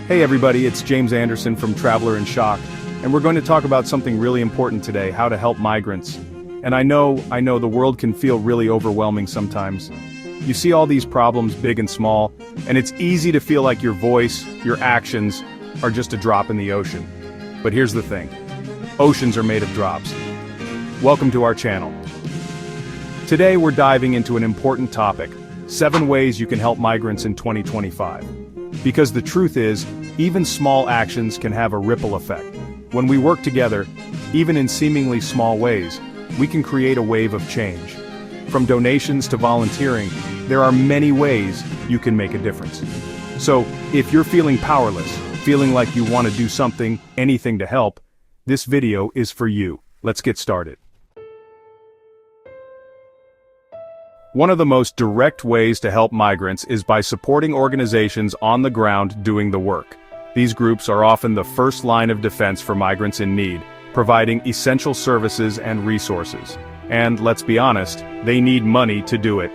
Hey everybody, it's James Anderson from Traveler in Shock, and we're going to talk about something really important today, how to help migrants. And I know the world can feel really overwhelming sometimes. You see all these problems, big and small, and it's easy to feel like your voice, your actions, are just a drop in the ocean. But here's the thing. Oceans are made of drops. Welcome to our channel. Today we're diving into an important topic, 7 ways you can help migrants in 2025. Because the truth is, even small actions can have a ripple effect. When we work together, even in seemingly small ways, we can create a wave of change. From donations to volunteering, there are many ways you can make a difference. So, if you're feeling powerless, feeling like you want to do something, anything to help, this video is for you. Let's get started. One of the most direct ways to help migrants is by supporting organizations on the ground doing the work. These groups are often the first line of defense for migrants in need, providing essential services and resources. And let's be honest, they need money to do it.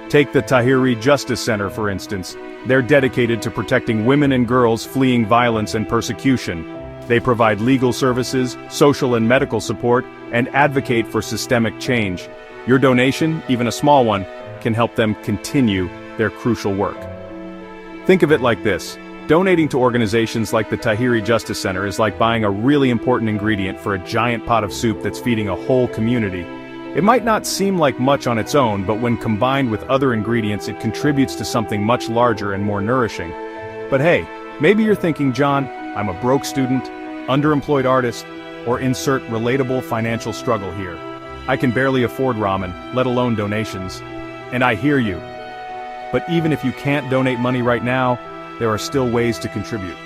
Take the Tahiri Justice Center for instance. They're dedicated to protecting women and girls fleeing violence and persecution. They provide legal services, social and medical support, and advocate for systemic change. Your donation, even a small one, can help them continue their crucial work. Think of it like this. Donating to organizations like the Tahiri Justice Center is like buying a really important ingredient for a giant pot of soup that's feeding a whole community. It might not seem like much on its own, but when combined with other ingredients it contributes to something much larger and more nourishing. But hey, maybe you're thinking, John, I'm a broke student, underemployed artist, or insert relatable financial struggle here. I can barely afford ramen, let alone donations. And I hear you. But even if you can't donate money right now, there are still ways to contribute.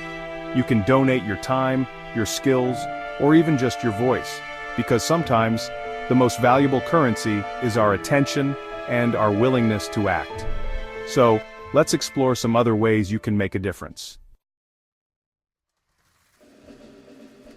You can donate your time, your skills, or even just your voice. Because sometimes, the most valuable currency is our attention and our willingness to act. So, let's explore some other ways you can make a difference.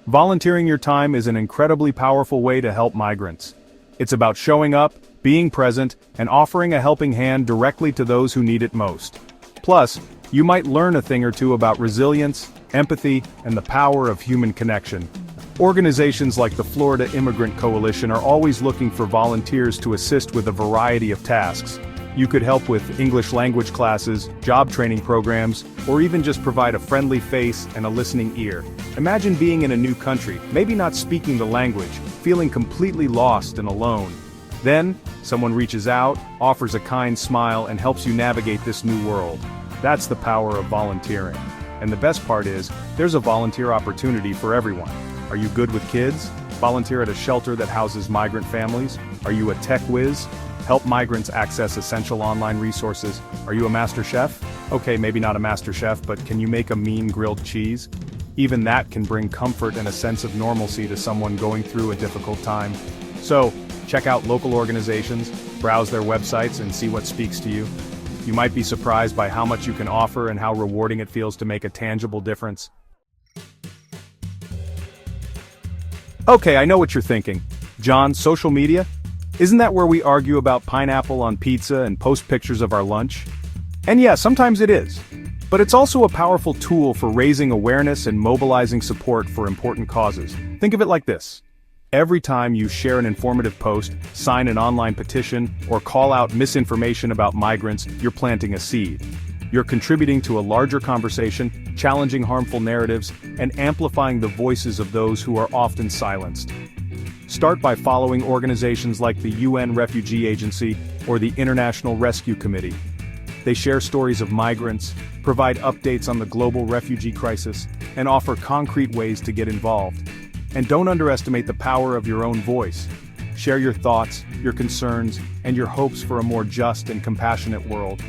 Volunteering your time is an incredibly powerful way to help migrants. It's about showing up, being present, and offering a helping hand directly to those who need it most. Plus, you might learn a thing or two about resilience, empathy, and the power of human connection. Organizations like the Florida Immigrant Coalition are always looking for volunteers to assist with a variety of tasks. You could help with English language classes, job training programs, or even just provide a friendly face and a listening ear. Imagine being in a new country, maybe not speaking the language, feeling completely lost and alone. Then, someone reaches out, offers a kind smile, and helps you navigate this new world. That's the power of volunteering. And the best part is, there's a volunteer opportunity for everyone. Are you good with kids? Volunteer at a shelter that houses migrant families? Are you a tech whiz? Help migrants access essential online resources. Are you a master chef? Okay, maybe not a master chef, but can you make a mean grilled cheese? Even that can bring comfort and a sense of normalcy to someone going through a difficult time. So, check out local organizations, browse their websites, and see what speaks to you. You might be surprised by how much you can offer and how rewarding it feels to make a tangible difference. Okay, I know what you're thinking. John, social media? Isn't that where we argue about pineapple on pizza and post pictures of our lunch? And yeah, sometimes it is. But it's also a powerful tool for raising awareness and mobilizing support for important causes. Think of it like this. Every time you share an informative post, sign an online petition, or call out misinformation about migrants, you're planting a seed. You're contributing to a larger conversation, challenging harmful narratives, and amplifying the voices of those who are often silenced. Start by following organizations like the UN Refugee Agency or the International Rescue Committee. They share stories of migrants, provide updates on the global refugee crisis, and offer concrete ways to get involved. And don't underestimate the power of your own voice. Share your thoughts, your concerns, and your hopes for a more just and compassionate world.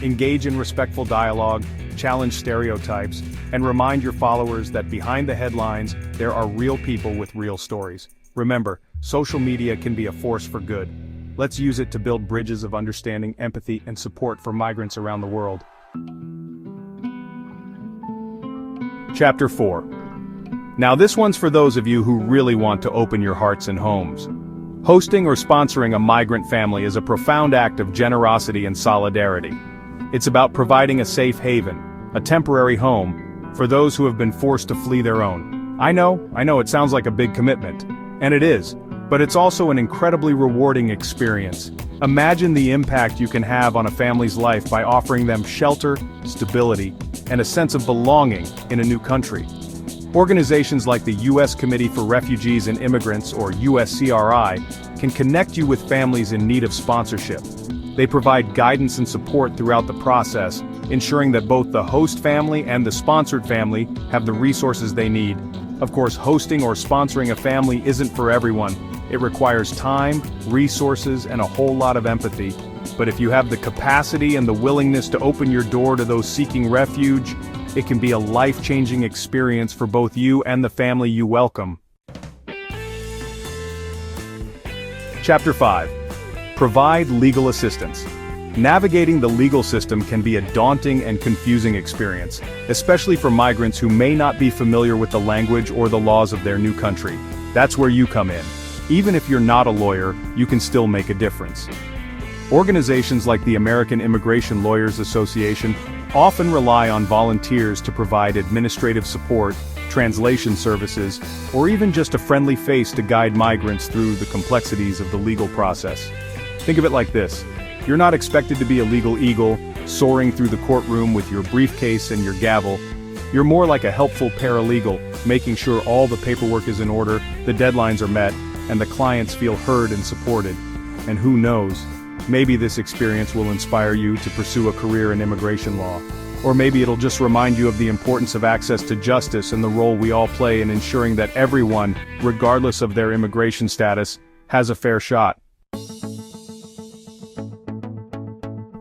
Engage in respectful dialogue, challenge stereotypes, and remind your followers that behind the headlines, there are real people with real stories. Remember, social media can be a force for good. Let's use it to build bridges of understanding, empathy, and support for migrants around the world. Chapter 4. Now this one's for those of you who really want to open your hearts and homes. Hosting or sponsoring a migrant family is a profound act of generosity and solidarity. It's about providing a safe haven, a temporary home, for those who have been forced to flee their own. I know, it sounds like a big commitment. And it is. But it's also an incredibly rewarding experience. Imagine the impact you can have on a family's life by offering them shelter, stability, and a sense of belonging in a new country. Organizations like the U.S. Committee for Refugees and Immigrants, or USCRI, can connect you with families in need of sponsorship. They provide guidance and support throughout the process, ensuring that both the host family and the sponsored family have the resources they need. Of course, hosting or sponsoring a family isn't for everyone. It requires time, resources, and a whole lot of empathy. But if you have the capacity and the willingness to open your door to those seeking refuge, it can be a life-changing experience for both you and the family you welcome. Chapter 5. Provide legal assistance. Navigating the legal system can be a daunting and confusing experience, especially for migrants who may not be familiar with the language or the laws of their new country. That's where you come in. Even if you're not a lawyer, you can still make a difference. Organizations like the American Immigration Lawyers Association often rely on volunteers to provide administrative support, translation services, or even just a friendly face to guide migrants through the complexities of the legal process. Think of it like this. You're not expected to be a legal eagle, soaring through the courtroom with your briefcase and your gavel. You're more like a helpful paralegal, making sure all the paperwork is in order, the deadlines are met, and the clients feel heard and supported. And who knows, maybe this experience will inspire you to pursue a career in immigration law. Or maybe it'll just remind you of the importance of access to justice and the role we all play in ensuring that everyone, regardless of their immigration status, has a fair shot.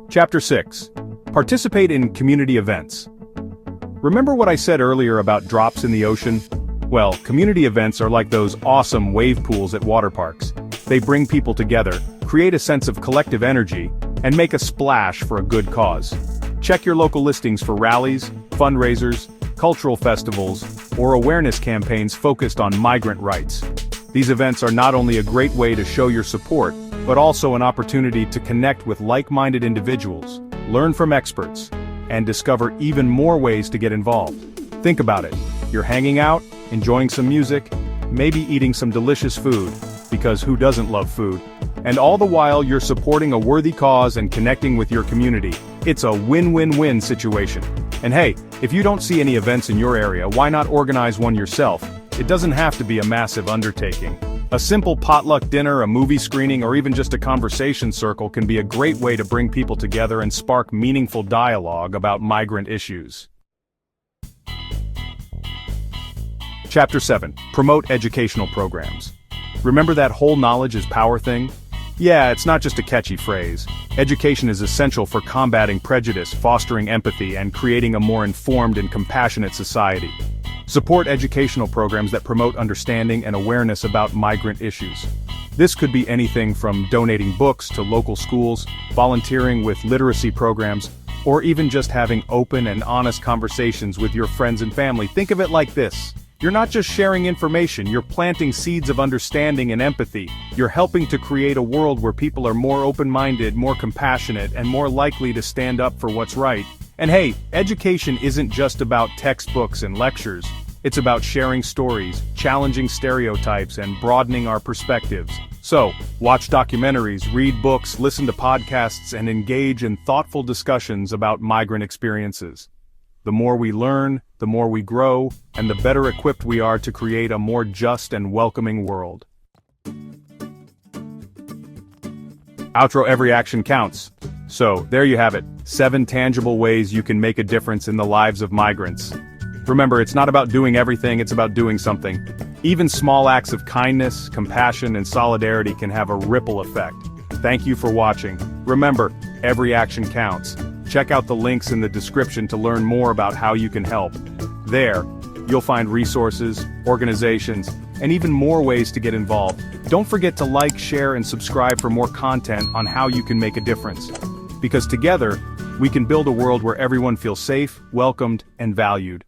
Chapter 6. Participate in community events. Remember what I said earlier about drops in the ocean? Well, community events are like those awesome wave pools at water parks. They bring people together, create a sense of collective energy, and make a splash for a good cause. Check your local listings for rallies, fundraisers, cultural festivals, or awareness campaigns focused on migrant rights. These events are not only a great way to show your support, but also an opportunity to connect with like-minded individuals, learn from experts, and discover even more ways to get involved. Think about it. You're hanging out, enjoying some music, maybe eating some delicious food, because who doesn't love food? And all the while you're supporting a worthy cause and connecting with your community. It's a win-win-win situation. And hey, if you don't see any events in your area, why not organize one yourself? It doesn't have to be a massive undertaking. A simple potluck dinner, a movie screening, or even just a conversation circle can be a great way to bring people together and spark meaningful dialogue about migrant issues. Chapter 7. Promote educational programs. Remember that whole knowledge is power thing? Yeah, it's not just a catchy phrase. Education is essential for combating prejudice, fostering empathy, and creating a more informed and compassionate society. Support educational programs that promote understanding and awareness about migrant issues. This could be anything from donating books to local schools, volunteering with literacy programs, or even just having open and honest conversations with your friends and family. Think of it like this. You're not just sharing information, you're planting seeds of understanding and empathy. You're helping to create a world where people are more open-minded, more compassionate, and more likely to stand up for what's right. And hey, education isn't just about textbooks and lectures. It's about sharing stories, challenging stereotypes, and broadening our perspectives. So, watch documentaries, read books, listen to podcasts, and engage in thoughtful discussions about migrant experiences. The more we learn, the more we grow, and the better equipped we are to create a more just and welcoming world. Outro: every action counts. So, there you have it, 7 tangible ways you can make a difference in the lives of migrants. Remember, it's not about doing everything, it's about doing something. Even small acts of kindness, compassion, and solidarity can have a ripple effect. Thank you for watching. Remember, every action counts. Check out the links in the description to learn more about how you can help. There, you'll find resources, organizations, and even more ways to get involved. Don't forget to like, share, and subscribe for more content on how you can make a difference. Because together, we can build a world where everyone feels safe, welcomed, and valued.